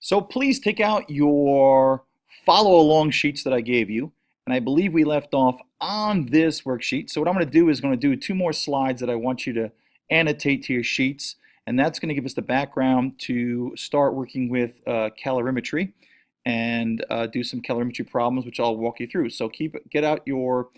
So please take out your follow along sheets that I gave you. And I believe we left off on this worksheet. So what I'm going to do is going to do two more slides that I want you to annotate to your sheets. And that's going to give us the background to start working with calorimetry and do some calorimetry problems, which I'll walk you through. So get out your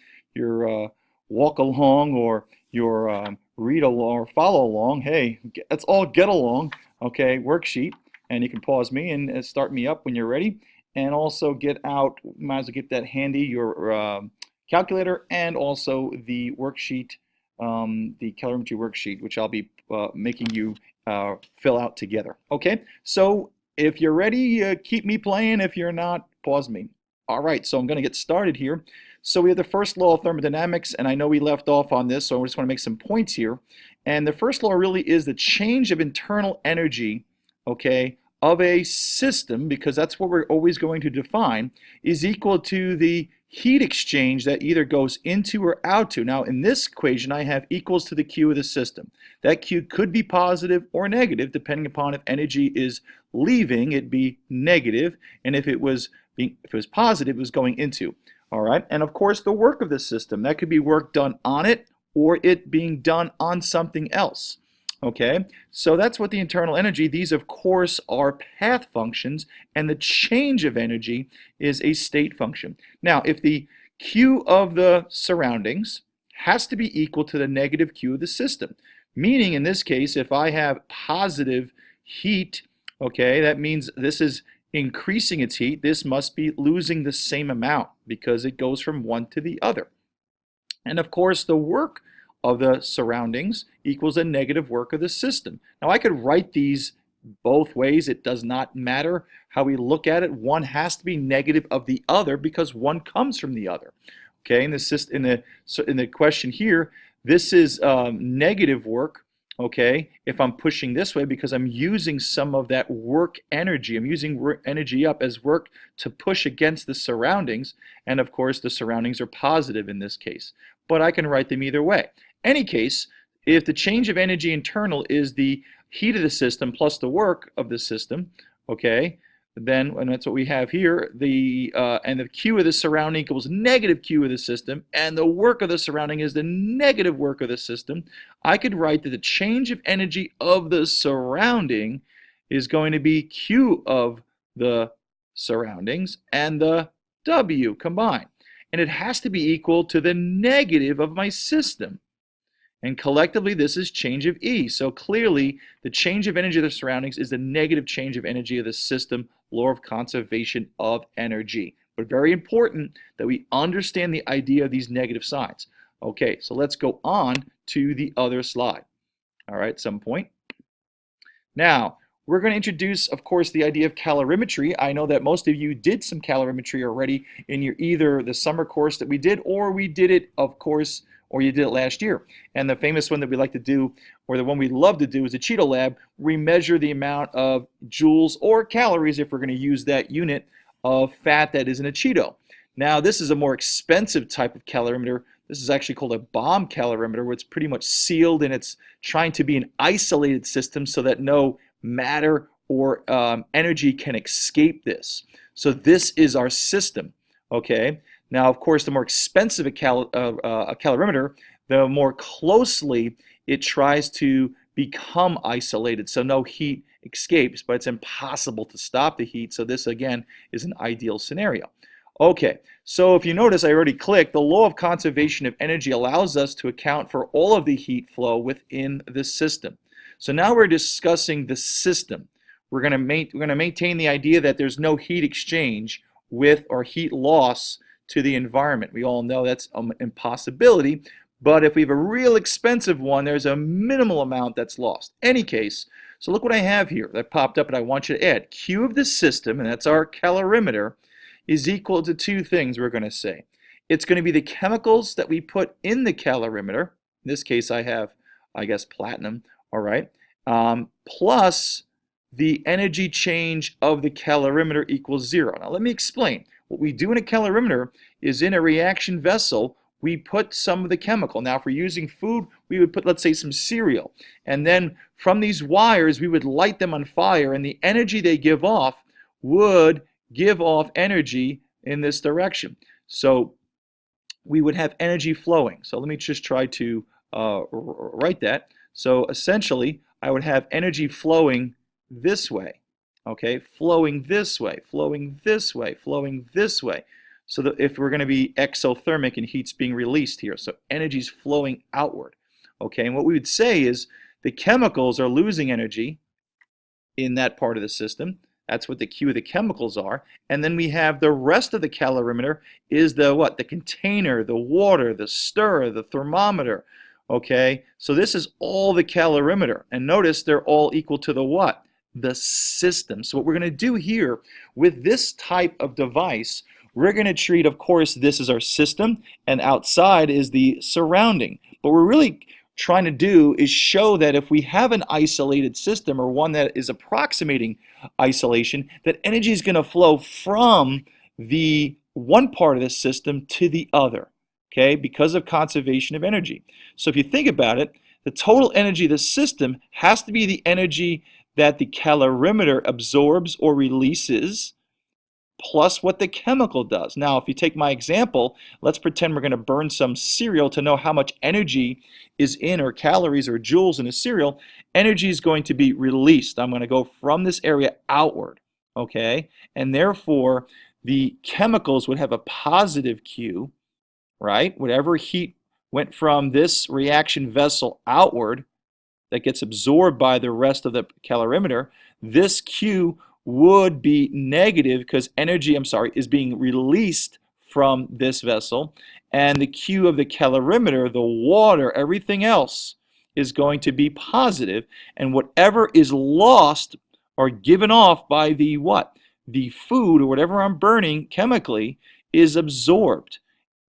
walk along or your read along or follow along. Hey, let's all get along. Okay, worksheet. And you can pause me and start me up when you're ready. And also get out, might as well get that handy, your calculator and also the worksheet, the calorimetry worksheet, which I'll be making you fill out together. Okay, so if you're ready, keep me playing. If you're not, pause me. All right, so I'm going to get started here. So we have the first law of thermodynamics, and I know we left off on this, so I just want to make some points here. And the first law really is the change of internal energy, okay, of a system, because that's what we're always going to define, is equal to the heat exchange that either goes into or out to. Now in this equation I have equals to the Q of the system. That Q could be positive or negative depending upon if energy is leaving, it'd be negative, and if it was positive, it was going into. All right, and of course the work of the system, that could be work done on it or it being done on something else. Okay, so that's what the internal energy, these of course are path functions, and the change of energy is a state function. Now if the Q of the surroundings has to be equal to the negative Q of the system, meaning in this case if I have positive heat, okay, that means this is increasing its heat, this must be losing the same amount because it goes from one to the other. And of course the work of the surroundings equals a negative work of the system. Now I could write these both ways. It does not matter how we look at it. One has to be negative of the other because one comes from the other. Okay, in the question here, this is negative work. Okay, if I'm pushing this way because I'm using some of that work energy. I'm using work energy up as work to push against the surroundings, and of course the surroundings are positive in this case. But I can write them either way. Any case, if the change of energy internal is the heat of the system plus the work of the system, okay, then, and that's what we have here, and the Q of the surrounding equals negative Q of the system, and the work of the surrounding is the negative work of the system, I could write that the change of energy of the surrounding is going to be Q of the surroundings and the W combined. And it has to be equal to the negative of my system. And collectively, this is change of E. So clearly, the change of energy of the surroundings is the negative change of energy of the system, law of conservation of energy. But very important that we understand the idea of these negative signs. Okay, so let's go on to the other slide. All right, at some point. Now, we're going to introduce, of course, the idea of calorimetry. I know that most of you did some calorimetry already in your either the summer course that we did, or we did it, of course, or you did it last year. And the famous one that we like to do, or the one we love to do, is the Cheeto Lab. We measure the amount of joules or calories, if we're going to use that unit, of fat that is in a Cheeto. Now, this is a more expensive type of calorimeter. This is actually called a bomb calorimeter, where it's pretty much sealed and it's trying to be an isolated system so that no matter or energy can escape this. So this is our system, okay? Now, of course, the more expensive a calorimeter, the more closely it tries to become isolated, so no heat escapes, but it's impossible to stop the heat, so this, again, is an ideal scenario. Okay, so if you notice, I already clicked, the law of conservation of energy allows us to account for all of the heat flow within the system. So now we're discussing the system. We're going to maintain the idea that there's no heat exchange with or heat loss to the environment. We all know that's an impossibility, but if we have a real expensive one, there's a minimal amount that's lost. Any case, so look what I have here that popped up and I want you to add. Q of the system, and that's our calorimeter, is equal to two things we're going to say. It's going to be the chemicals that we put in the calorimeter. In this case, I have, I guess, platinum, all right, plus the energy change of the calorimeter equals 0. Now let me explain. What we do in a calorimeter is in a reaction vessel, we put some of the chemical. Now if we're using food, we would put, let's say, some cereal. And then from these wires, we would light them on fire, and the energy they give off would give off energy in this direction. So we would have energy flowing. So let me just try to write that. So essentially, I would have energy flowing this way, okay? Flowing this way, flowing this way, flowing this way. So that if we're going to be exothermic and heat's being released here, so energy's flowing outward, okay? And what we would say is the chemicals are losing energy in that part of the system. That's what the Q of the chemicals are. And then we have the rest of the calorimeter is the what? The container, the water, the stirrer, the thermometer. Okay, so this is all the calorimeter. And notice they're all equal to the what? The system. So what we're going to do here with this type of device, we're going to treat, of course, this is our system, and outside is the surrounding. But we're really trying to do is show that if we have an isolated system or one that is approximating isolation, that energy is going to flow from the one part of the system to the other, okay, because of conservation of energy. So if you think about it, the total energy of the system has to be the energy that the calorimeter absorbs or releases plus what the chemical does. Now, if you take my example, let's pretend we're going to burn some cereal to know how much energy is in, or calories or joules in a cereal. Energy is going to be released. I'm going to go from this area outward, okay? And therefore, the chemicals would have a positive Q, right? Whatever heat went from this reaction vessel outward that gets absorbed by the rest of the calorimeter, this Q would be negative because energy, is being released from this vessel, and the Q of the calorimeter, the water, everything else is going to be positive, and whatever is lost or given off by the what? The food or whatever I'm burning chemically is absorbed.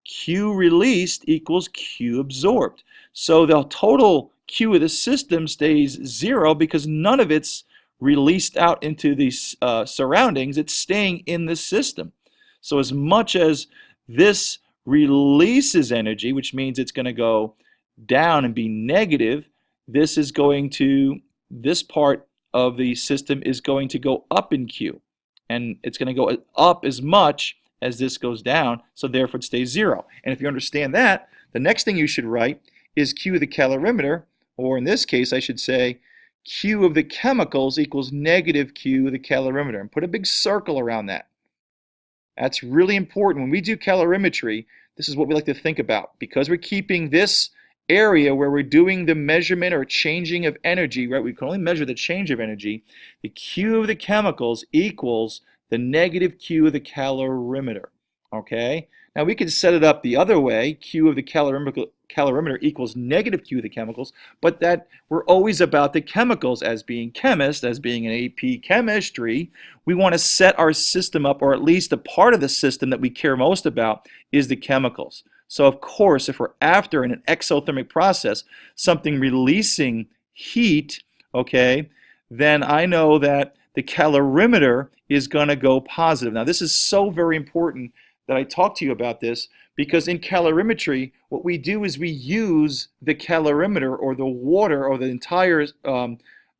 Q released equals Q absorbed. So the total Q of the system stays 0 because none of it's released out into the surroundings. It's staying in the system. So as much as this releases energy, which means it's going to go down and be negative, this part of the system is going to go up in Q. And it's going to go up as much as this goes down, so therefore it stays 0. And if you understand that, the next thing you should write is Q of the calorimeter, or in this case I should say Q of the chemicals equals negative Q of the calorimeter, and put a big circle around that. That's really important. When we do calorimetry, this is what we like to think about. Because we're keeping this area where we're doing the measurement or changing of energy, right? We can only measure the change of energy. The Q of the chemicals equals the negative Q of the calorimeter, okay? Now we can set it up the other way. Q of the calorimeter equals negative Q of the chemicals, but that we're always about the chemicals. As being chemists, as being an AP chemistry, we want to set our system up, or at least a part of the system that we care most about is the chemicals. So of course, if we're after in an exothermic process, something releasing heat, okay, then I know that the calorimeter is going to go positive. Now this is so very important that I talk to you about this, because in calorimetry, what we do is we use the calorimeter or the water or the entire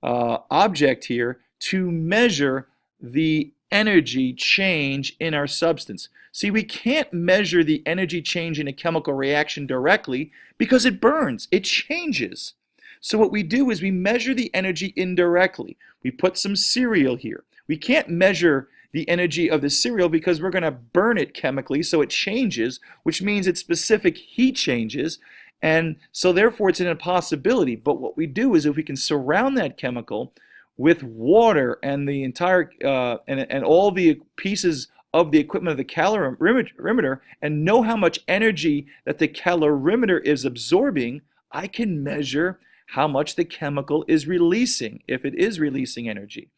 object here to measure the energy change in our substance. See, we can't measure the energy change in a chemical reaction directly because it burns, it changes. So what we do is we measure the energy indirectly. We put some cereal here. We can't measure the energy of the cereal because we're going to burn it chemically, so it changes, which means its specific heat changes, and so therefore it's an impossibility. But what we do is if we can surround that chemical with water and the entire and all the pieces of the equipment of the calorimeter and know how much energy that the calorimeter is absorbing, I can measure how much the chemical is releasing, if it is releasing energy.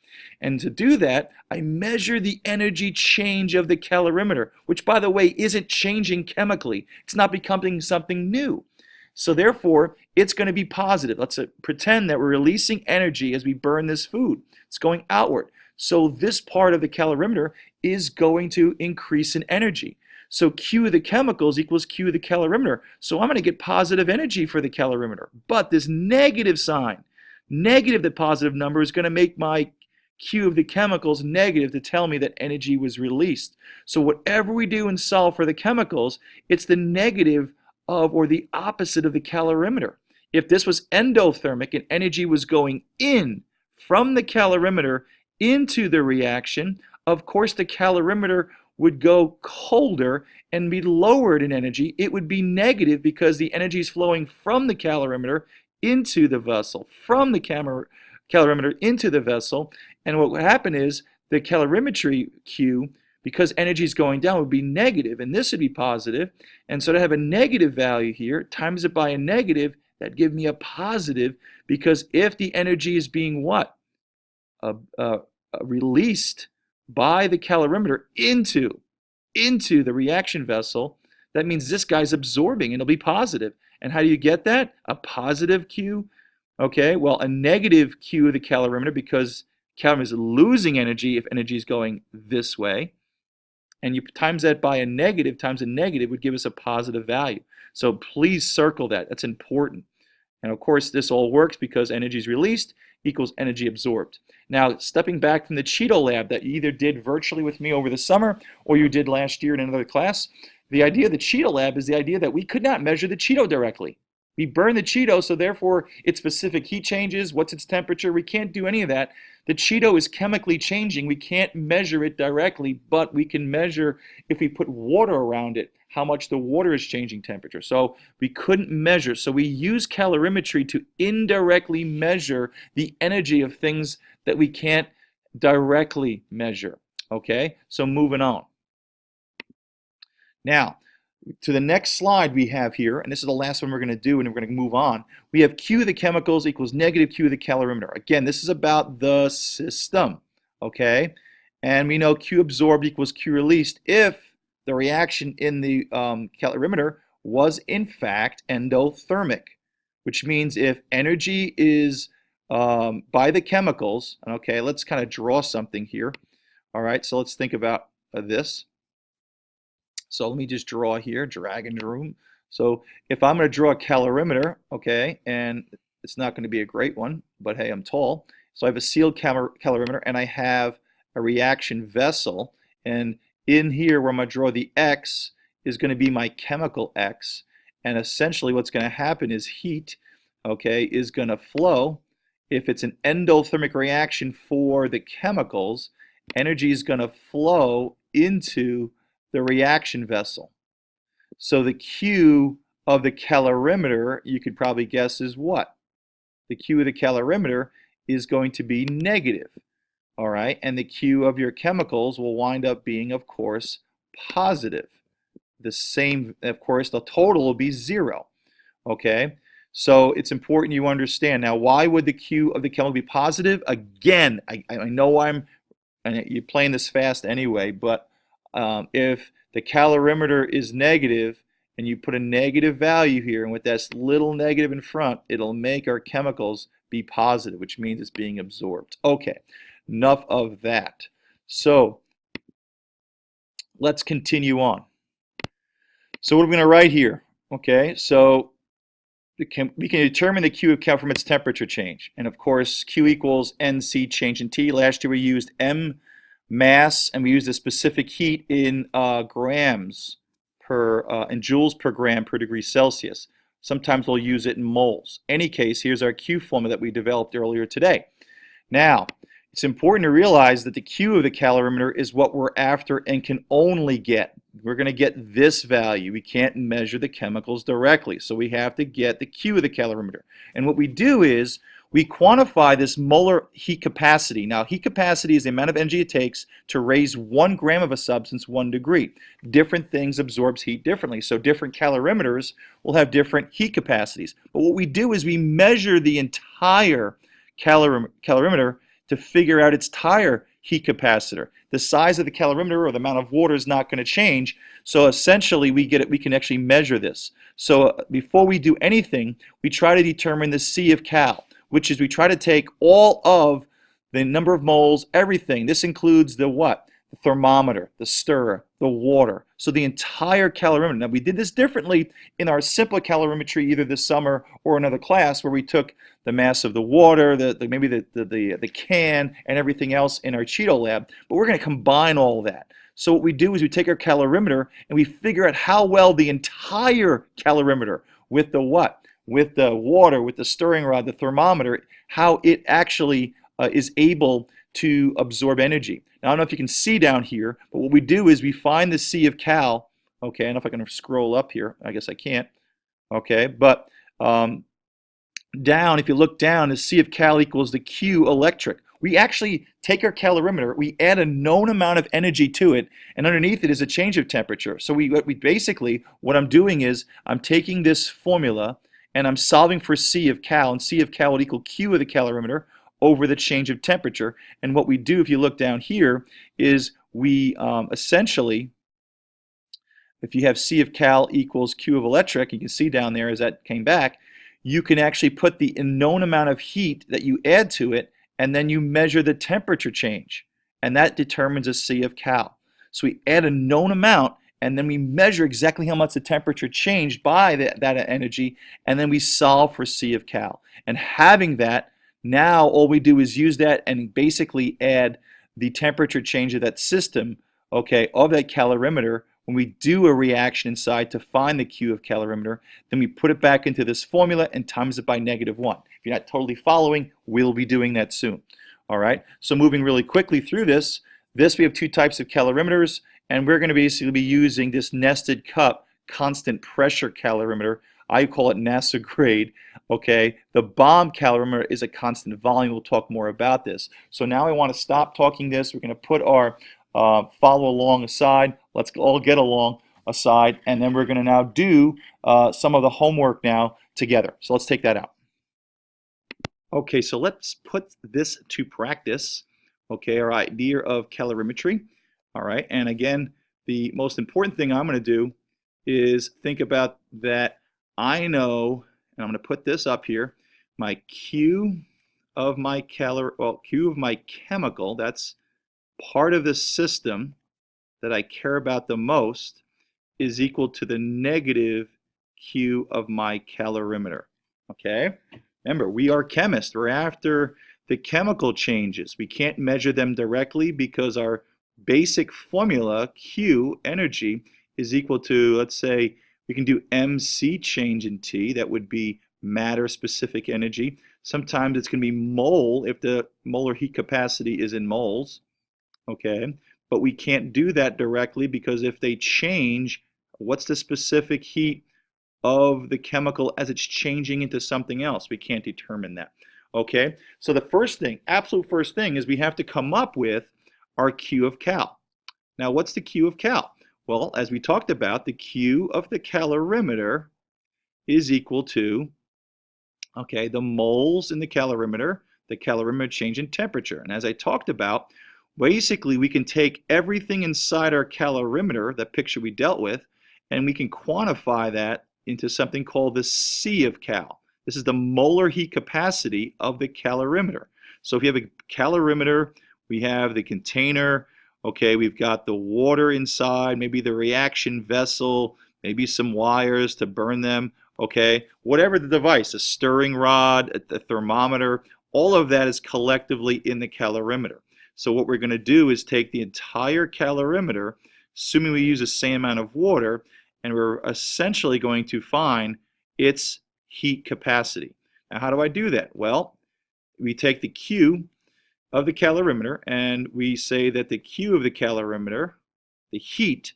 And to do that, I measure the energy change of the calorimeter, which, by the way, isn't changing chemically. It's not becoming something new. So therefore, it's going to be positive. Let's pretend that we're releasing energy as we burn this food. It's going outward. So this part of the calorimeter is going to increase in energy. So Q of the chemicals equals Q of the calorimeter. So I'm going to get positive energy for the calorimeter. But this negative sign, negative the positive number, is going to make my Q of the chemicals negative to tell me that energy was released. So whatever we do and solve for the chemicals, it's the negative of or the opposite of the calorimeter. If this was endothermic and energy was going in from the calorimeter into the reaction, of course the calorimeter would go colder and be lowered in energy. It would be negative because the energy is flowing from the calorimeter into the vessel, from the calorimeter into the vessel. And what would happen is the calorimetry Q, because energy is going down, would be negative, and this would be positive. And so to have a negative value here, times it by a negative, that gives me a positive, because if the energy is being what? Released by the calorimeter into the reaction vessel, that means this guy's absorbing, and it'll be positive. And how do you get that? A positive Q. Okay, well, a negative Q of the calorimeter, because calorimeter is losing energy if energy is going this way. And you times that by a negative times a negative would give us a positive value. So please circle that. That's important. And of course, this all works because energy is released equals energy absorbed. Now, stepping back from the Cheeto lab that you either did virtually with me over the summer or you did last year in another class, the idea of the Cheeto lab is the idea that we could not measure the Cheeto directly. We burn the Cheeto, so therefore its specific heat changes, what's its temperature, we can't do any of that. The Cheeto is chemically changing. We can't measure it directly, but we can measure, if we put water around it, how much the water is changing temperature. So we couldn't measure. So we use calorimetry to indirectly measure the energy of things that we can't directly measure. Okay, so moving on. Now, to the next slide we have here, and this is the last one we're going to do, and we're going to move on. We have Q of the chemicals equals negative Q of the calorimeter. Again, this is about the system, okay? And we know Q absorbed equals Q released if the reaction in the calorimeter was in fact endothermic, which means if energy is by the chemicals, okay, let's kind of draw something here. All right, so let's think about this. So let me just draw here, drag and room. So if I'm going to draw a calorimeter, okay, and it's not going to be a great one, but hey, I'm tall. So I have a sealed calorimeter and I have a reaction vessel. And in here where I'm going to draw the X is going to be my chemical X. And essentially what's going to happen is heat, okay, is going to flow. If it's an endothermic reaction for the chemicals, energy is going to flow into the reaction vessel. So the Q of the calorimeter, you could probably guess, is what? The Q of the calorimeter is going to be negative. All right, and the Q of your chemicals will wind up being, of course, positive. The same, of course, the total will be 0. Okay, so it's important you understand. Now, why would the Q of the chemical be positive? Again, I know you're playing this fast anyway, but if the calorimeter is negative and you put a negative value here, and with this little negative in front, it'll make our chemicals be positive, which means it's being absorbed. Okay, enough of that. So let's continue on. So what are we going to write here? Okay, so we can determine the Q of Cal from its temperature change. And of course, Q equals NC change in T. Last year we used M mass, and we use the specific heat in grams per in joules per gram per degree Celsius. Sometimes we'll use it in moles. Any case, here's our Q formula that we developed earlier today. Now, it's important to realize that the Q of the calorimeter is what we're after and can only get. We're going to get this value. We can't measure the chemicals directly, so we have to get the Q of the calorimeter. And what we do is we quantify this molar heat capacity. Now, heat capacity is the amount of energy it takes to raise 1 gram of a substance 1 degree. Different things absorbs heat differently, so different calorimeters will have different heat capacities. But what we do is we measure the entire calorimeter to figure out its entire heat capacitor. The size of the calorimeter or the amount of water is not going to change, so essentially we can actually measure this. So before we do anything, we try to determine the C of cal, which is we try to take all of the number of moles, everything. This includes the what? The thermometer, the stirrer, the water. So the entire calorimeter. Now we did this differently in our simple calorimetry either this summer or another class where we took the mass of the water, maybe the can and everything else in our Cheeto lab, but we're going to combine all of that. So what we do is we take our calorimeter and we figure out how well the entire calorimeter with the what? With the water, with the stirring rod, the thermometer, how it actually is able to absorb energy. Now, I don't know if you can see down here, but what we do is we find the C of cal. Okay, I don't know if I can scroll up here. I guess I can't. Okay, but down, if you look down, the C of cal equals the Q electric. We actually take our calorimeter, we add a known amount of energy to it, and underneath it is a change of temperature. So we basically, what I'm doing is I'm taking this formula and I'm solving for C of cal, and C of cal would equal Q of the calorimeter over the change of temperature. And what we do, if you look down here, is we essentially, if you have C of cal equals Q of electric, you can see down there as that came back, you can actually put the known amount of heat that you add to it, and then you measure the temperature change, and that determines a C of cal. So we add a known amount, and then we measure exactly how much the temperature changed by that energy, and then we solve for C of cal. And having that, now all we do is use that and basically add the temperature change of that system, okay, of that calorimeter. When we do a reaction inside to find the Q of calorimeter, then we put it back into this formula and times it by -1. If you're not totally following, we'll be doing that soon. All right, so moving really quickly through this, we have two types of calorimeters, and we're going to basically be using this nested cup constant pressure calorimeter. I call it NASA grade. Okay, the bomb calorimeter is a constant volume. We'll talk more about this. So now I want to stop talking this. We're going to put our follow along aside. Let's all get along aside, and then we're going to now do some of the homework now together. So let's take that out. Okay, so let's put this to practice. Okay, our idea of calorimetry. All right, and again, the most important thing I'm going to do is think about that. I know, and I'm going to put this up here, my Q of my Q of my chemical, that's part of the system that I care about the most, is equal to the negative Q of my calorimeter. Okay? Remember, we are chemists. We're after the chemical changes. We can't measure them directly because our basic formula, Q, energy, is equal to, let's say, we can do MC change in T. That would be matter-specific energy. Sometimes it's going to be mole if the molar heat capacity is in moles. Okay, but we can't do that directly because if they change, what's the specific heat of the chemical as it's changing into something else? We can't determine that. Okay, so the first thing, absolute first thing, is we have to come up with our Q of cal. Now, what's the Q of cal? Well, as we talked about, the Q of the calorimeter is equal to, okay, the moles in the calorimeter change in temperature. And as I talked about, basically, we can take everything inside our calorimeter, that picture we dealt with, and we can quantify that into something called the C of cal. This is the molar heat capacity of the calorimeter. So if you have a calorimeter, we have the container, okay, we've got the water inside, maybe the reaction vessel, maybe some wires to burn them, okay, whatever the device, a stirring rod, a thermometer, all of that is collectively in the calorimeter. So what we're going to do is take the entire calorimeter, assuming we use the same amount of water, and we're essentially going to find its heat capacity. Now, how do I do that? Well, we take the Q of the calorimeter, and we say that the Q of the calorimeter, the heat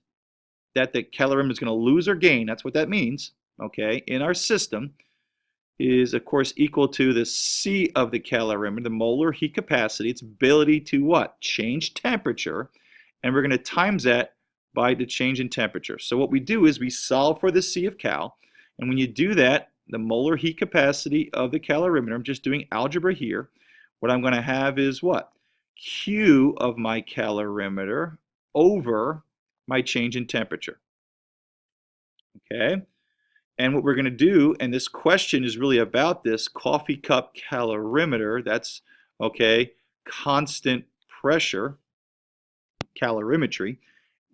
that the calorimeter is going to lose or gain, that's what that means, okay, in our system, is of course equal to the C of the calorimeter, the molar heat capacity, its ability to what? Change temperature, and we're going to times that by the change in temperature. So what we do is we solve for the C of cal, and when you do that, the molar heat capacity of the calorimeter, I'm just doing algebra here, what I'm going to have is what? Q of my calorimeter over my change in temperature. Okay? And what we're going to do, and this question is really about this coffee cup calorimeter, that's, okay, constant pressure, calorimetry,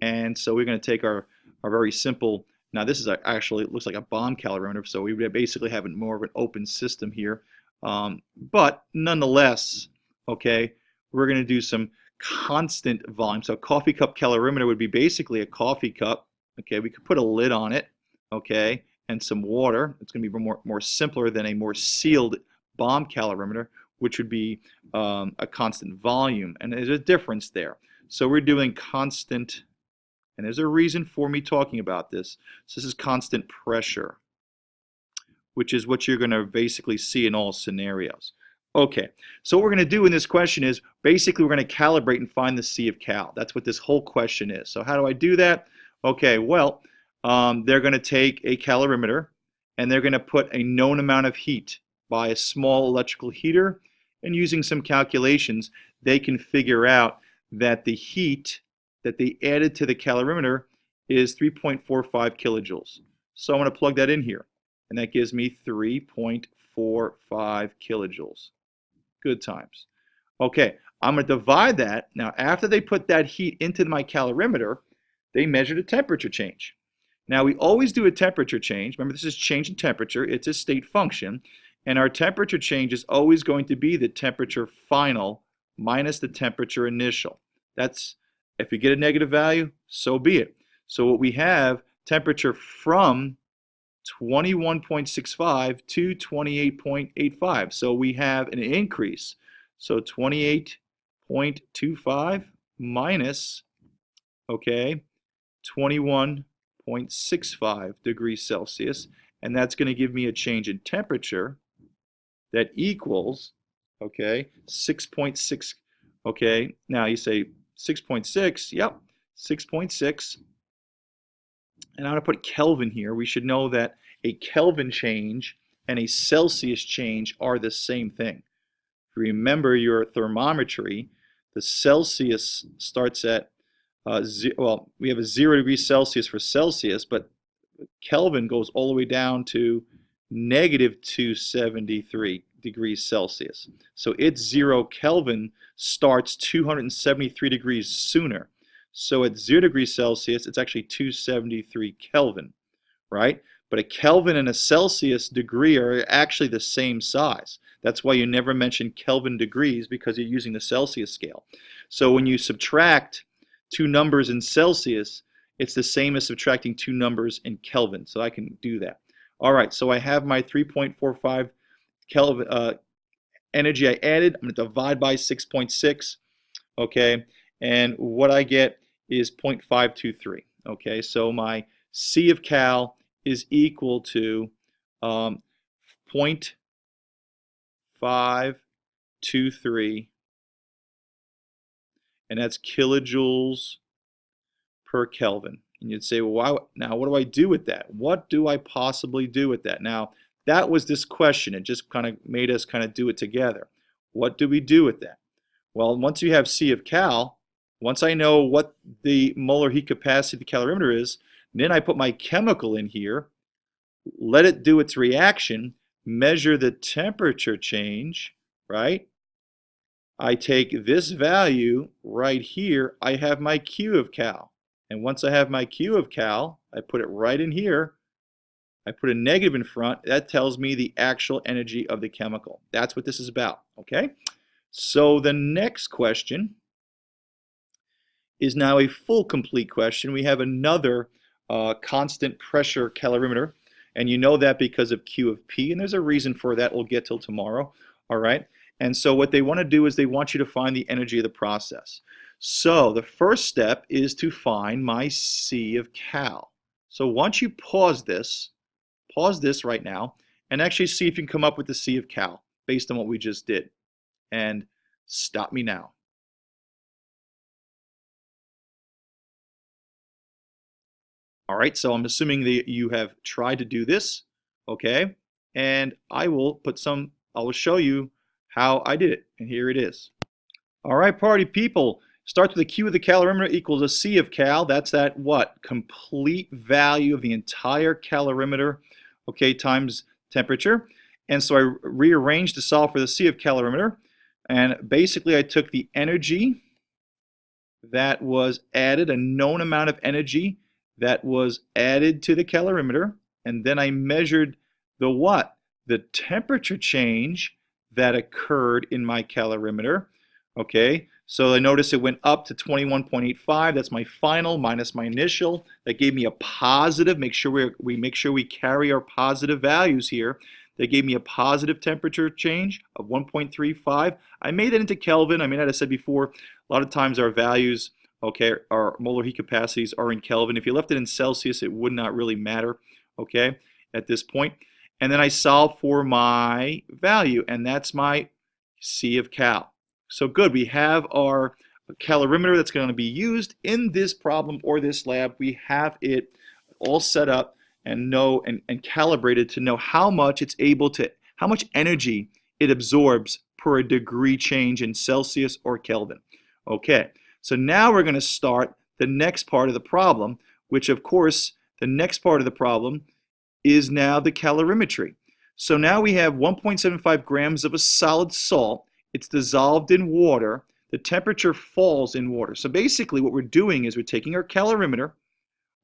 And so we're going to take our very simple, now this is actually, it looks like a bomb calorimeter, so we basically have more of an open system here. But nonetheless, okay, we're going to do some constant volume. So a coffee cup calorimeter would be basically a coffee cup. Okay, we could put a lid on it, okay, and some water. It's going to be more simpler than a more sealed bomb calorimeter, which would be a constant volume. And there's a difference there. So we're doing constant, and there's a reason for me talking about this. So this is constant pressure, which is what you're going to basically see in all scenarios. Okay, so what we're going to do in this question is basically we're going to calibrate and find the C of cal. That's what this whole question is. So how do I do that? Okay, well, they're going to take a calorimeter and they're going to put a known amount of heat by a small electrical heater, and using some calculations, they can figure out that the heat that they added to the calorimeter is 3.45 kilojoules. So I'm going to plug that in here, and that gives me 3.45 kilojoules. Good times. Okay, I'm going to divide that. Now, after they put that heat into my calorimeter, they measured a temperature change. Now, we always do a temperature change. Remember, this is change in temperature. It's a state function. And our temperature change is always going to be the temperature final minus the temperature initial. That's, if you get a negative value, so be it. So what we have, temperature from 21.65 to 28.85. So we have an increase. So 28.25 minus, okay, 21.65 degrees Celsius. And that's going to give me a change in temperature that equals, okay, 6.6. Okay, now you say 6.6, yep, 6.6. And I'm going to put Kelvin here. We should know that a Kelvin change and a Celsius change are the same thing. If you remember your thermometry, the Celsius starts at, well, we have a 0 degrees Celsius for Celsius, but Kelvin goes all the way down to negative 273 degrees Celsius. So its 0 Kelvin starts 273 degrees sooner. So at 0 degrees Celsius, it's actually 273 Kelvin, right? But a Kelvin and a Celsius degree are actually the same size. That's why you never mention Kelvin degrees, because you're using the Celsius scale. So when you subtract two numbers in Celsius, it's the same as subtracting two numbers in Kelvin. So I can do that. All right, so I have my 3.45 Kelvin energy I added. I'm going to divide by 6.6, okay? And what I get is 0.523, okay? So my C of cal is equal to 0.523, and that's kilojoules per Kelvin. And you'd say, well, why, now what do I do with that? What do I possibly do with that? Now, that was this question. It just kind of made us kind of do it together. What do we do with that? Well, once you have C of cal, once I know what the molar heat capacity of the calorimeter is, then I put my chemical in here, let it do its reaction, measure the temperature change, right? I take this value right here, I have my Q of cal. And once I have my Q of cal, I put it right in here. I put a negative in front. That tells me the actual energy of the chemical. That's what this is about, okay? So the next question is now a full complete question. We have another constant pressure calorimeter, and you know that because of Q of P, and there's a reason for that. We'll get till tomorrow, all right? And so what they want to do is they want you to find the energy of the process. So the first step is to find my C of cal. So once you pause this right now, and actually see if you can come up with the C of cal based on what we just did. And stop me now. All right, so I'm assuming that you have tried to do this, okay? And I will show you how I did it, and here it is. All right, party people, starts with a Q of the calorimeter equals a C of cal. That's that what? Complete value of the entire calorimeter, okay, times temperature. And so I rearranged to solve for the C of calorimeter, and basically I took the energy that was added, a known amount of energy that was added to the calorimeter, and then I measured the what? The temperature change that occurred in my calorimeter. Okay, so I noticed it went up to 21.85. That's my final minus my initial. That gave me a positive. Make sure we carry our positive values here. That gave me a positive temperature change of 1.35. I made it into Kelvin. I mean, as I said before, a lot of times our values, okay, our molar heat capacities are in Kelvin. If you left it in Celsius, it would not really matter, okay, at this point. And then I solve for my value, and that's my C of cal. So good, we have our calorimeter that's going to be used in this problem or this lab. We have it all set up and calibrated to know how much how much energy it absorbs per a degree change in Celsius or Kelvin. Okay, so now we're going to start the next part of the problem, which of course, the next part of the problem is now the calorimetry. So now we have 1.75 grams of a solid salt. It's dissolved in water. The temperature falls in water. So basically what we're doing is we're taking our calorimeter,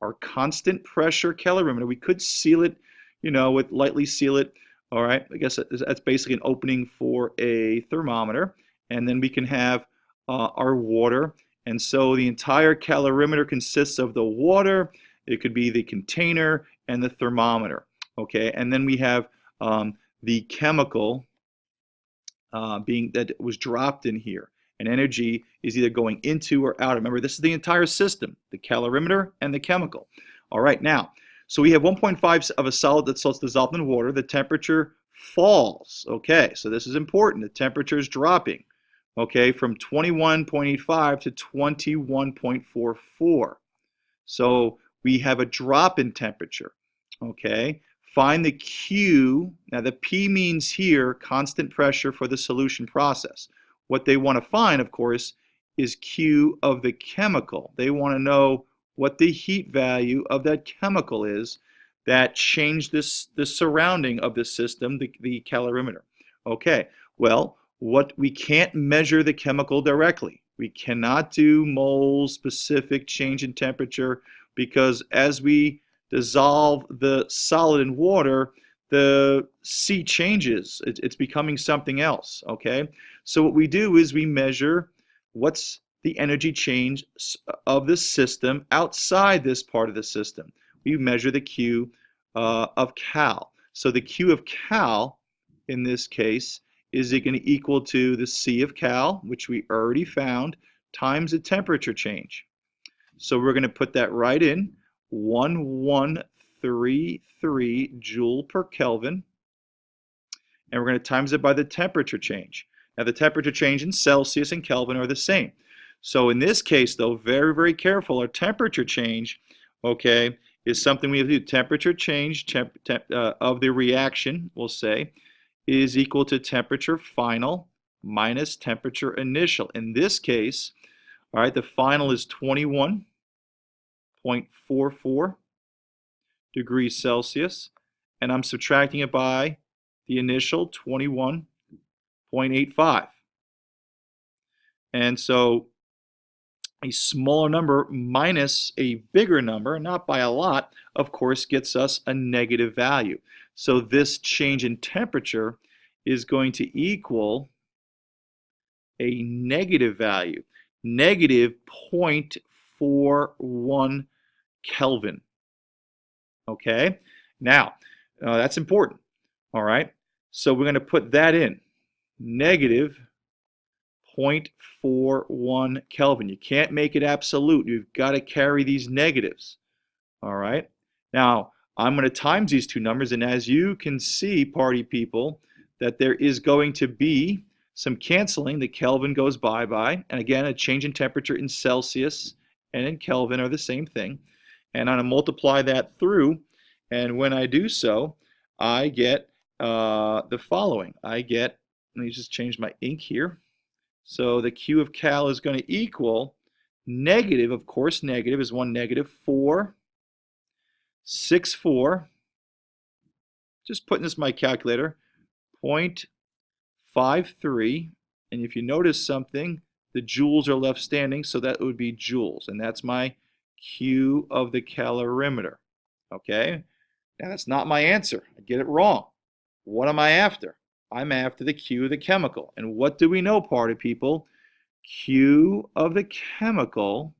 our constant pressure calorimeter. We could seal it, lightly seal it. All right, I guess that's basically an opening for a thermometer. And then we can have our water. And so the entire calorimeter consists of the water. It could be the container and the thermometer. Okay, and then we have the chemical being that was dropped in here. And energy is either going into or out. Remember, this is the entire system, the calorimeter and the chemical. All right, now, so we have 1.5 of a solid that's dissolved in water. The temperature falls. Okay, so this is important. The temperature is dropping, okay, from 21.85 to 21.44. So we have a drop in temperature, okay? Find the Q. Now the P means here constant pressure for the solution process. What they want to find, of course, is Q of the chemical. They want to know what the heat value of that chemical is that changed the surrounding of the system, the calorimeter. Okay, well, we can't measure the chemical directly. We cannot do mole specific change in temperature because as we dissolve the solid in water, the C changes. It's becoming something else, okay? So what we do is we measure what's the energy change of the system outside this part of the system. We measure the Q of cal. So the Q of cal, in this case, is it going to equal to the C of cal, which we already found, times the temperature change. So we're going to put that right in, 1133 joule per Kelvin, and we're going to times it by the temperature change. Now the temperature change in Celsius and Kelvin are the same. So in this case, though, very, very careful. Our temperature change, okay, is something we have to do. Temperature change of the reaction, we'll say, is equal to temperature final minus temperature initial. In this case, all right, the final is 21.44 degrees Celsius, and I'm subtracting it by the initial 21.85. And so a smaller number minus a bigger number, not by a lot, of course, gets us a negative value. So this change in temperature is going to equal a negative value, negative 0.41 Kelvin. Okay, now that's important. All right, so we're going to put that in, negative 0.41 Kelvin. You can't make it absolute. You've got to carry these negatives. All right, now I'm going to times these two numbers, and as you can see, party people, that there is going to be some canceling. The Kelvin goes bye-bye, and again, a change in temperature in Celsius and in Kelvin are the same thing. And I'm going to multiply that through, and when I do so, I get the following. Let me just change my ink here. So the Q of cal is going to equal negative, of course, negative is one negative, 464, just putting this in my calculator, 0.53, and if you notice something, The joules are left standing, so that would be joules. And that's my Q of the calorimeter. Okay? Now, that's not my answer. I get it wrong. What am I after? I'm after the Q of the chemical. And what do we know, party people? Q of the chemical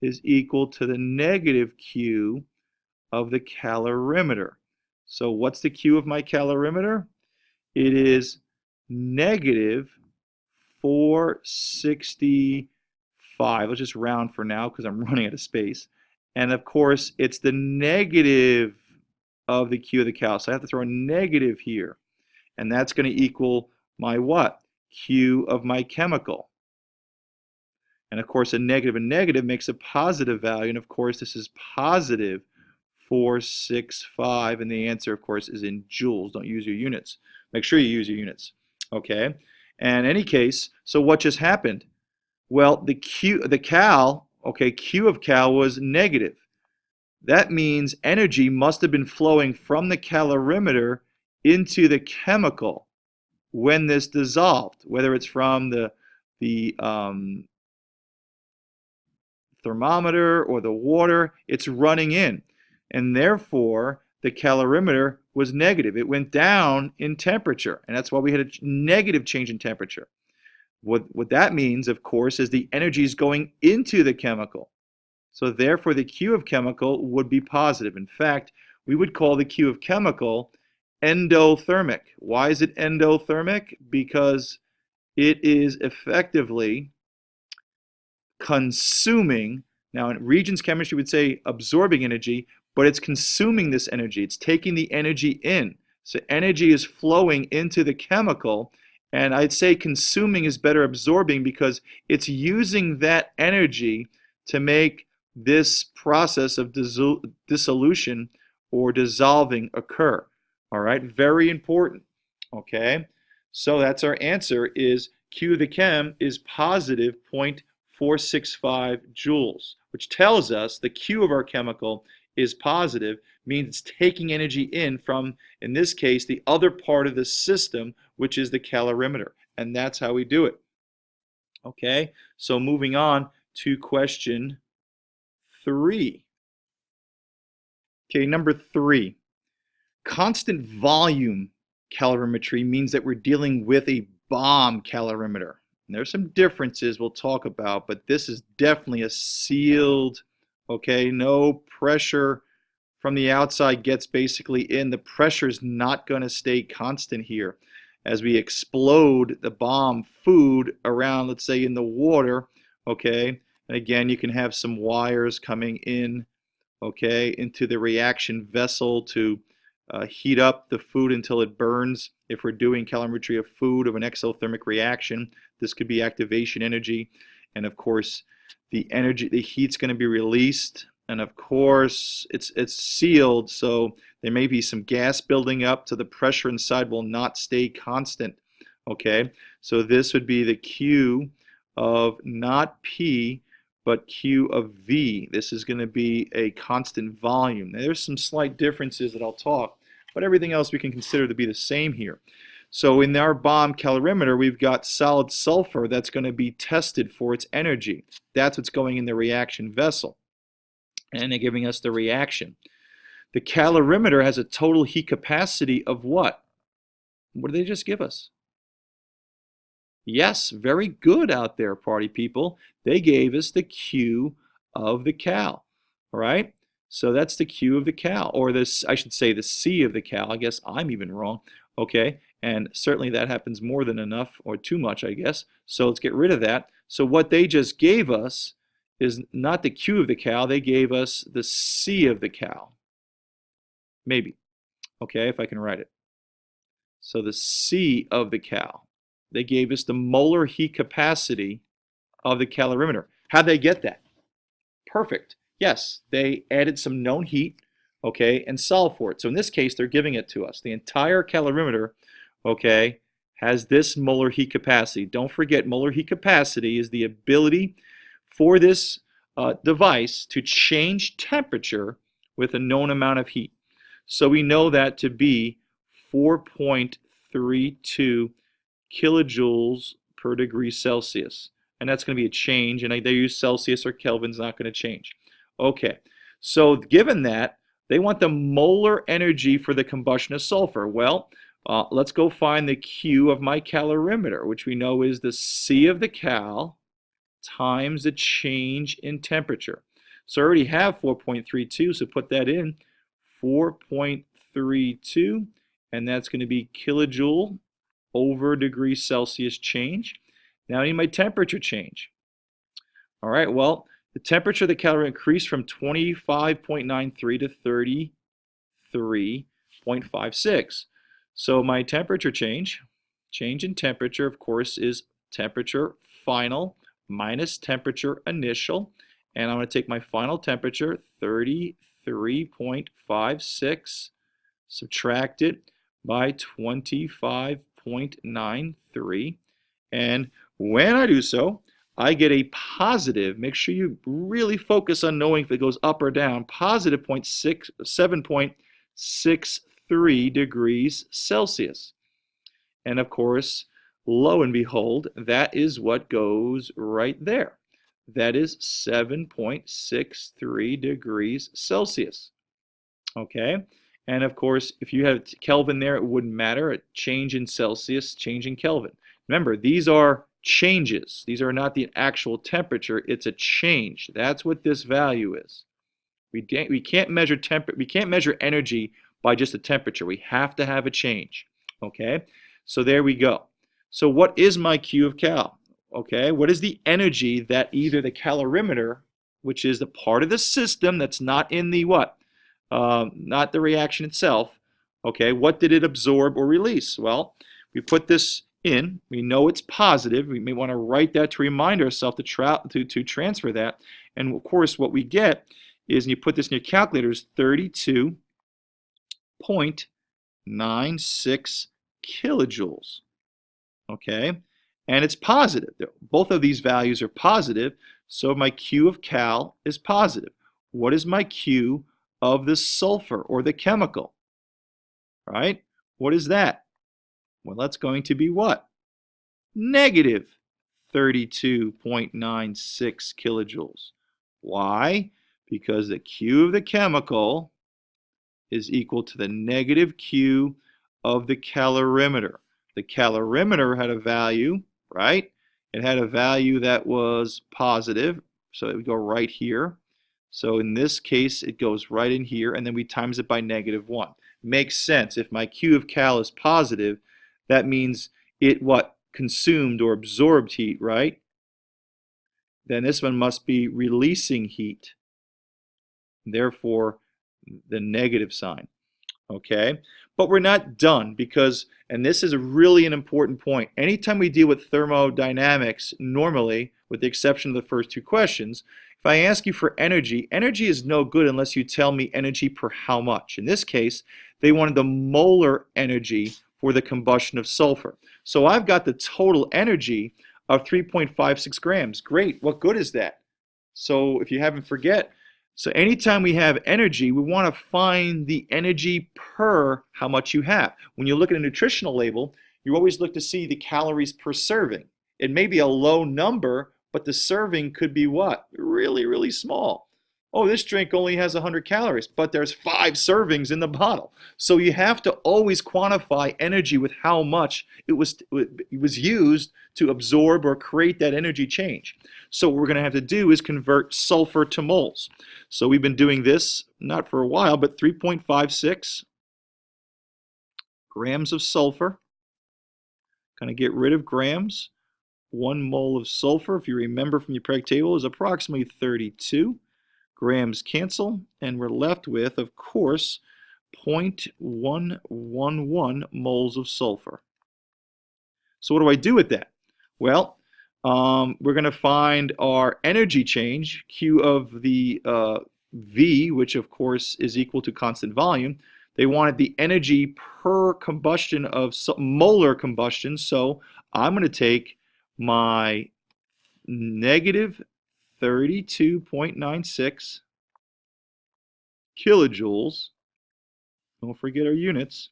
is equal to the negative Q of the calorimeter. So what's the Q of my calorimeter? It is negative 465. Let's just round for now because I'm running out of space. And of course, it's the negative of the Q of the cal. So I have to throw a negative here. And that's going to equal my what? Q of my chemical. And of course, a negative makes a positive value. And of course, this is positive 465. And the answer, of course, is in joules. Don't use your units. Make sure you use your units. Okay? And in any case, so what just happened? Well, the cal, okay, Q of cal was negative. That means energy must have been flowing from the calorimeter into the chemical when this dissolved, whether it's from the thermometer or the water, it's running in. And therefore, the calorimeter was negative. It went down in temperature, and that's why we had a negative change in temperature. What that means, of course, is the energy is going into the chemical. So therefore, the Q of chemical would be positive. In fact, we would call the Q of chemical endothermic. Why is it endothermic? Because it is effectively consuming, now in Regents chemistry we would say absorbing energy, but it's consuming this energy. It's taking the energy in. So energy is flowing into the chemical, and I'd say consuming is better absorbing because it's using that energy to make this process of dissolution or dissolving occur. All right, very important. Okay, so that's our answer is Q of the chem is positive 0.465 joules, which tells us the Q of our chemical is positive, means it's taking energy in from, in this case, the other part of the system, which is the calorimeter. And that's how we do it. Okay, so moving on to question 3. Okay, number 3. Constant volume calorimetry means that we're dealing with a bomb calorimeter. And there's some differences we'll talk about, but this is definitely a sealed, okay, no pressure from the outside gets basically in. The pressure is not going to stay constant here. As we explode the bomb food around, let's say in the water, okay, and again, you can have some wires coming in, okay, into the reaction vessel to heat up the food until it burns. If we're doing calorimetry of food, of an exothermic reaction, this could be activation energy. And of course, the heat's going to be released. And of course, it's sealed, so there may be some gas building up, so the pressure inside will not stay constant. Okay, so this would be the Q of not P, but Q of V. This is going to be a constant volume. Now, there's some slight differences that I'll talk, but everything else we can consider to be the same here. So in our bomb calorimeter, we've got solid sulfur that's going to be tested for its energy. That's what's going in the reaction vessel. And they're giving us the reaction. The calorimeter has a total heat capacity of what? What did they just give us? Yes, very good out there, party people. They gave us the Q of the cal. All right? So that's the Q of the cal, or this, I should say the C of the cal. I guess I'm even wrong. Okay? And certainly that happens more than enough, or too much, I guess. So let's get rid of that. So what they just gave us is not the Q of the cal, they gave us the C of the cal. Maybe. Okay, if I can write it. So the C of the cal. They gave us the molar heat capacity of the calorimeter. How'd they get that? Perfect. Yes, they added some known heat, okay, and solved for it. So in this case, they're giving it to us. The entire calorimeter, okay, has this molar heat capacity. Don't forget, molar heat capacity is the ability for this device to change temperature with a known amount of heat. So we know that to be 4.32 kilojoules per degree Celsius. And that's going to be a change, and they use Celsius or Kelvin's not going to change. Okay, so given that, they want the molar energy for the combustion of sulfur. Well, let's go find the Q of my calorimeter, which we know is the C of the cal times the change in temperature. So I already have 4.32, so put that in, 4.32, and that's going to be kilojoule over degree Celsius change. Now I need my temperature change. All right, well, the temperature of the calorimeter increased from 25.93 to 33.56. So my temperature change in temperature, of course, is temperature final minus temperature initial. And I'm going to take my final temperature, 33.56, subtract it by 25.93. And when I do so, I get a positive, make sure you really focus on knowing if it goes up or down, positive 7.63 degrees Celsius. And of course, lo and behold, that is what goes right there. That is 7.63 degrees Celsius. Okay? And of course, if you have Kelvin there, it wouldn't matter. A change in Celsius, change in Kelvin. Remember, these are changes. These are not the actual temperature. It's a change. That's what this value is. We can't measure energy by just the temperature. We have to have a change. Okay? So there we go. So what is my Q of cal? Okay, what is the energy that either the calorimeter, which is the part of the system that's not in the what? Not the reaction itself. Okay, what did it absorb or release? Well, we put this in. We know it's positive. We may want to write that to remind ourselves to transfer that. And of course, what we get is, and you put this in your calculator, is 32.96 kilojoules. Okay, and it's positive. Both of these values are positive, so my Q of cal is positive. What is my Q of the sulfur or the chemical? Right? What is that? Well, that's going to be what? Negative 32.96 kilojoules. Why? Because the Q of the chemical is equal to the negative Q of the calorimeter. The calorimeter had a value, right? It had a value that was positive, so it would go right here. So in this case, it goes right in here, and then we times it by -1. Makes sense. If my Q of cal is positive, that means it what? Consumed or absorbed heat, right? Then this one must be releasing heat. Therefore, the negative sign. Okay? But we're not done because, and this is really an important point, anytime we deal with thermodynamics normally, with the exception of the first two questions, if I ask you for energy, energy is no good unless you tell me energy per how much. In this case, they wanted the molar energy for the combustion of sulfur. So I've got the total energy of 3.56 grams. Great, what good is that? So if you haven't forget, so anytime we have energy, we want to find the energy per how much you have. When you look at a nutritional label, you always look to see the calories per serving. It may be a low number, but the serving could be what? Really, really small. Oh, this drink only has 100 calories, but there's 5 servings in the bottle. So you have to always quantify energy with how much it was used to absorb or create that energy change. So what we're going to have to do is convert sulfur to moles. So we've been doing this, not for a while, but 3.56 grams of sulfur. Going to get rid of grams. 1 mole of sulfur, if you remember from your periodic table, is approximately 32. Grams cancel, and we're left with, of course, 0.111 moles of sulfur. So what do I do with that? Well, we're going to find our energy change, Q of the V, which of course is equal to constant volume. They wanted the energy per combustion of molar combustion, so I'm going to take my negative 32.96 kilojoules, don't forget our units,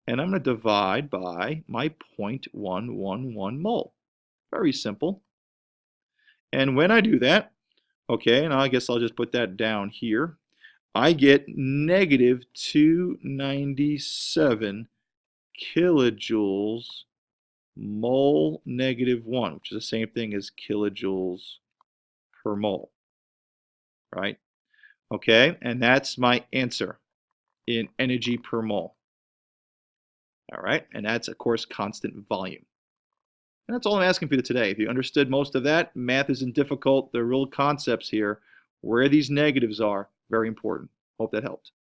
and I'm going to divide by my 0.111 mole. Very simple. And when I do that, okay, and I guess I'll just put that down here, I get negative 297 kilojoules mole negative 1, which is the same thing as kilojoules per mole, right? Okay, and that's my answer in energy per mole. All right, and that's, of course, constant volume. And that's all I'm asking for you today. If you understood most of that, math isn't difficult. The real concepts here, where these negatives are, very important. Hope that helped.